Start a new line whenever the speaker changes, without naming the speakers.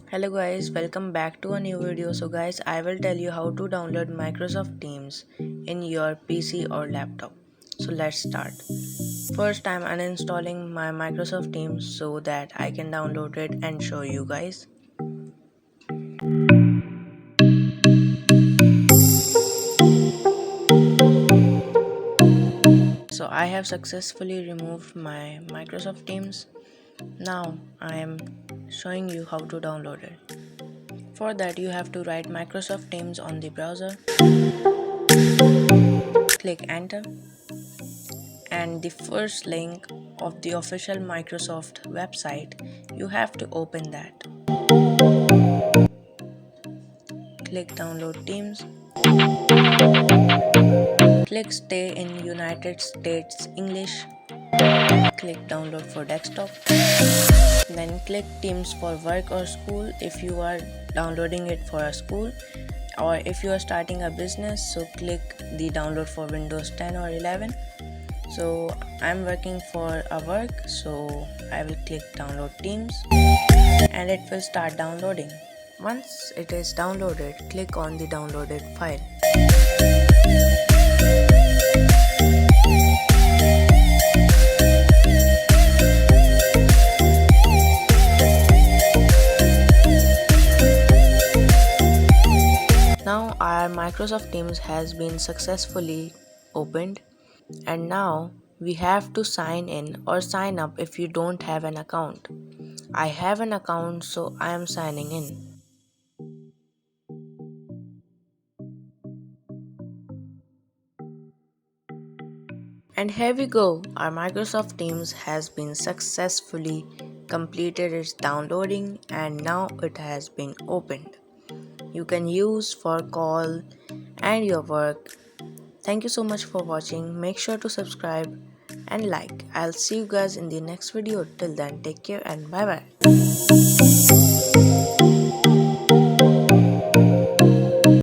Hello guys, welcome back to a new video. So guys, I will tell you how to download Microsoft Teams in your PC or laptop. So let's start. First, I'm uninstalling my Microsoft Teams so that I can download it and show you guys. So I have successfully removed my Microsoft Teams. Now I am showing you how to download it. For that, you have to write Microsoft Teams on the browser. Click enter, and the first link of the official Microsoft website, you have to open that. Click download Teams. Click stay in United States English. Click download for desktop. Then click Teams for work or school if you are downloading it for a school, or if you are starting a business, so click the download for Windows 10 or 11. So I'm working for a work, so I will click download Teams and it will start downloading. Once it is downloaded, click on the downloaded file. Now our Microsoft Teams has been successfully opened, and now we have to sign in or sign up if you don't have an account. I have an account, so I am signing in. And here we go, our Microsoft Teams has been successfully completed its downloading and now it has been opened. You can use for call and your work. Thank you so much for watching. Make sure to subscribe and like. I'll see you guys in the next video. Till then, take care and bye bye.